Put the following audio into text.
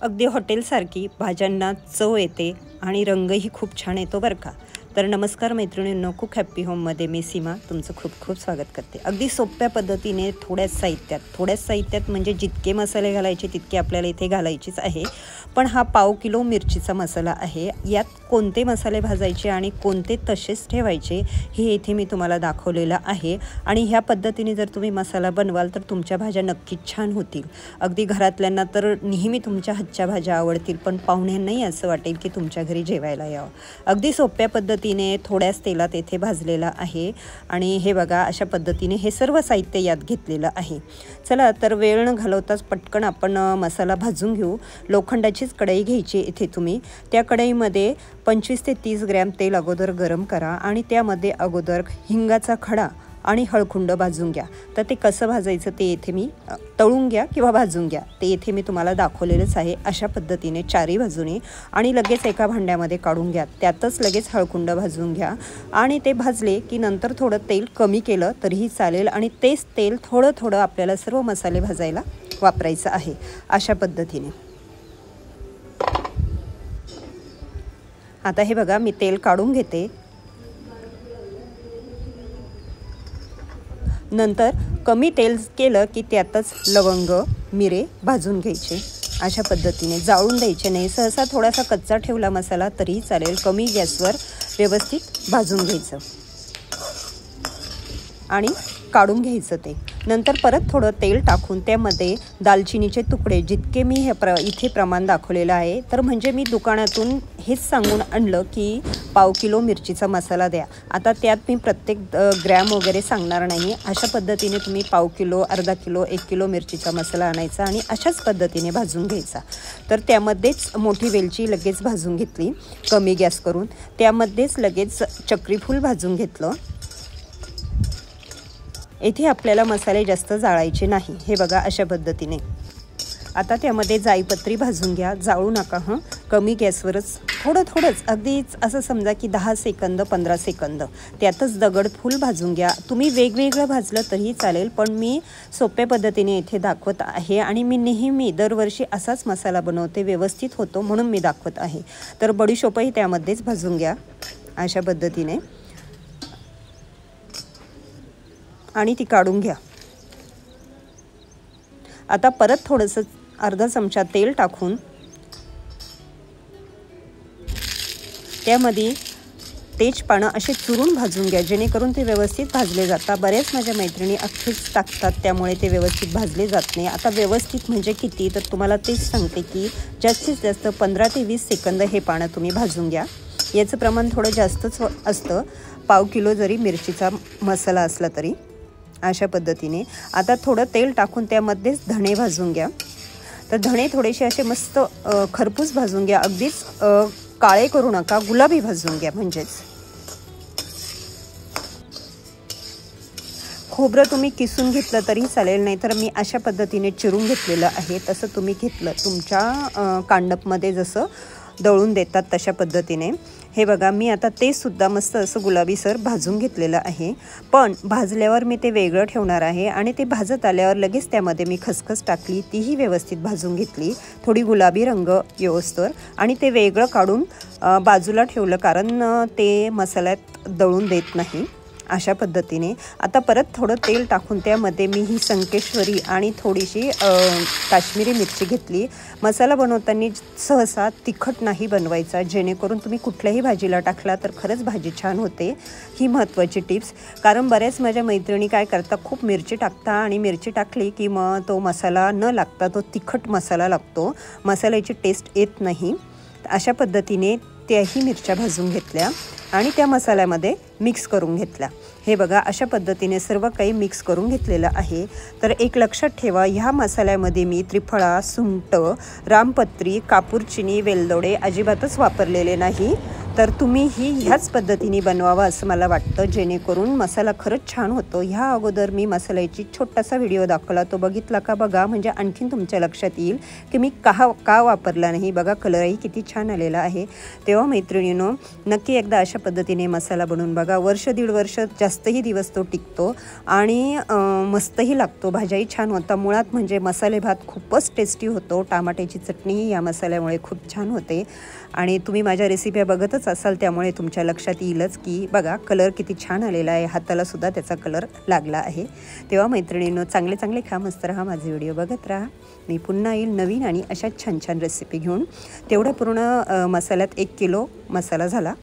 अगदी हॉटेलसारखी भाज्यांना चव येते आणि रंगही खूप छान येतो बरं का। तर नमस्कार मैत्रिणींनो, कुक हॅपी होममध्ये मी सीमा तुमचं खूप खूप स्वागत करते। अगदी सोप्या पद्धतीने थोड्याच साहित्यात म्हणजे जितके मसाले घालायचे तितके आपल्याला इथे घालायचेच आहे। पण हा पाव किलो मिरचीचा मसाला आहे। यात कोणते मसाले भाजायचे आणि कोणते तसेच ठेवायचे हे इथे मी तुम्हाला दाखवलेलं आहे। आणि ह्या पद्धतीने जर तुम्ही मसाला बनवाल तर तुमच्या भाज्या नक्कीच छान होतील। अगदी घरातल्यांना तर नेहमी तुमच्या हातच्या भाज्या आवडतील, पण पाहुण्यांनाही असं वाटेल की तुमच्या घरी जेवायला यावं। अगदी सोप्या पद्धतीने थोड्याच तेलात येथे भाजलेला आहे आणि हे बघा अशा पद्धतीने हे सर्व साहित्य यात घेतलेलं आहे। चला तर वेळ न घालवताच पटकन आपण मसाला भाजून घेऊ। लोखंडाचीच कढई घ्यायची इथे तुम्ही। त्या कढईमध्ये 25 ते 30 ग्रॅम तेल अगोदर गरम करा आणि त्यामध्ये अगोदर हिंगाचा खडा आणि हळकुंड भाजून घ्या। तर ते कसं भाजायचं ते इथे मी तळून घ्या किंवा भाजून घ्या ते इथे मी तुम्हाला दाखवलेलंच आहे। अशा पद्धतीने चारी बाजूने आणि लगेच एका भांड्यामध्ये काढून घ्या। त्यातच लगेच हळकुंड भाजून घ्या आणि ते भाजले की नंतर थोडं तेल कमी केलं तरीही चालेल आणि तेच तेल थोडं थोडं आपल्याला सर्व मसाले भाजायला वापरायचं आहे। अशा पद्धतीने आता हे बघा मी तेल काढून घेते। नंतर कमी तेल केलं की त्यातच लवंग मिरे भाजून घ्यायचे। अशा पद्धतीने जाळून द्यायचे नाही। सहसा थोडासा कच्चा ठेवला मसाला तरीही चालेल, कमी गॅसवर व्यवस्थित भाजून घ्यायचं आणि काढून घ्यायचं ते। नंतर परत थोडं तेल टाकून त्यामध्ये दालचिनीचे तुकडे जितके मी इथे प्रमाण दाखवलेलं आहे, तर म्हणजे मी दुकानातून हेच सांगून आणलं की पाव किलो मिरचीचा मसाला द्या। आता त्यात मी प्रत्येक ग्रॅम वगैरे सांगणार नाही। अशा पद्धतीने तुम्ही पाव किलो, अर्धा किलो, 1 किलो मिरचीचा मसाला आणायचा आणि अशाच पद्धतीने भाजून घ्यायचा। तर त्यामध्येच मोठी वेलची लगेच भाजून घेतली कमी गॅस करून। त्यामध्येच लगेच चक्रीफूल भाजून घेतलं। येथे आपल्याला मसाले जास्त जाळायचे नाही। हे बघा अशा पद्धतीने। आता त्यामध्ये जायपत्री भाजून घ्या, जाळू नका हं, कमी गॅसवरच थोडंच अगदीच असं समजा की 10 सेकंद 15 सेकंद त्यातच दगडफूल भाजून घ्या। तुम्ही वेगवेगळं भाजलं तरीही चालेल, पण मी सोप्या पद्धतीने इथे दाखवत आहे आणि मी नेहमी दरवर्षी असाच मसाला बनवते, व्यवस्थित होतो म्हणून मी दाखवत आहे। तर बडीशोपही त्यामध्येच भाजून घ्या अशा पद्धतीने आणि ती काढून घ्या। आता परत थोडंसं अर्धा चमचा तेल टाकून त्यामध्ये तेजपानं असे चुरून भाजून घ्या, जेणेकरून ते व्यवस्थित भाजले जातात। बऱ्याच माझ्या मैत्रिणी अख्खेच टाकतात, त्यामुळे ते व्यवस्थित भाजले जात नाही। आता व्यवस्थित म्हणजे किती, तर तुम्हाला तेच सांगते की जास्तीत जास्त 15 ते 20 सेकंद हे पानं तुम्ही भाजून घ्या। याचं प्रमाण थोडं जास्तच असतं, पाव किलो जरी मिरचीचा मसाला असला तरी। अशा पद्धतीने आता थोडं तेल टाकून त्यामध्येच धणे भाजून घ्या। तर धणे थोडेसे असे मस्त खरपूस भाजून घ्या, अगदीच काळे करू नका, गुलाबी भाजून घ्या। म्हणजेच खोबरं तुम्ही किसून घेतलं तरी चालेल, नाहीतर मी अशा पद्धतीने चिरून घेतलेलं आहे। तसं तुम्ही घेतलं तुमच्या कांडपमध्ये जसं दळून देतात तशा पद्धतीने। हे बघा मी आता ते सुद्धा मस्त असं गुलाबीसर भाजून घेतलेलं आहे, पण भाजल्यावर मी ते वेगळं ठेवणार आहे आणि ते भाजत आल्यावर लगेच त्यामध्ये मी खसखस टाकली, तीही व्यवस्थित भाजून घेतली थोडी गुलाबी रंग येऊस्तोवर आणि ते वेगळं काढून बाजूला ठेवलं, कारण ते मसाल्यात दळून देत नाही। अशा पद्धतीने आता परत थोडं तेल टाकून त्यामध्ये मी ही संकेश्वरी आणि थोडीशी काश्मीरी मिरची घेतली। मसाला बनवताना सहसा तिखट नाही बनवायचा, जेणेकरून तुम्ही कुठल्याही भाजीला टाकला तर खरंच भाजी छान होते। ही महत्त्वाची टिप्स, कारण बऱ्याच माझ्या मैत्रिणी काय करतात, खूप मिरची टाकता आणि मिरची टाकली की मग तो मसाला न लागता तो तिखट मसाला लागतो, मसाल्याची टेस्ट येत नाही। अशा पद्धतीने त्याही मिरच्या भाजून घेतल्या आणि त्या मसाल्यामध्ये मिक्स करून घेतल्या। हे बघा अशा पद्धतीने सर्व काही मिक्स करून घेतलेलं आहे। तर एक लक्षात ठेवा, ह्या मसाल्यामध्ये मी त्रिफळा, सुंठ, रामपत्री, कापूरचिनी, वेलदोडे अजिबातच वापरलेले नाही। तर तुम्हीही ह्याच पद्धतीने बनवावा असं मला वाटतं, जेणेकरून मसाला खरंच छान होतो. ह्या अगोदर मी मसाल्याची छोटासा व्हिडिओ दाखवला, तो बघितला का बघा, म्हणजे आणखीन तुमच्या लक्षात येईल की मी का वापरला नाही. बघा कलरही किती छान आलेला आहे. तेव्हा मैत्रिणींनो, नक्की एकदा अशा पद्धतीने मसाला बनवून बघा. वर्ष दीड वर्ष जास्तही दिवस तो टिकतो आणि मस्तही लागतो. भाज्याही छान होता. मुळात म्हणजे मसाले भात खूपच टेस्टी होतो. टमाट्याची चटणीही या मसाल्यामुळे खूप छान होते आणि तुम्ही माझ्या रेसिपी बघतच असाल, त्यामुळे तुमच्या लक्षात येईलच की बघा कलर किती छान आलेला आहे. हाताला सुद्धा त्याचा कलर लागला आहे. तेव्हा मैत्रिणींनो, चांगले चांगले खा, मस्त राहा, माझे व्हिडिओ बघत राहा. मी पुन्हा येईल नवीन आणि अशा छान छान रेसिपी घेऊन. तेवढं पूर्ण मसाल्यात 1 किलो मसाला झाला.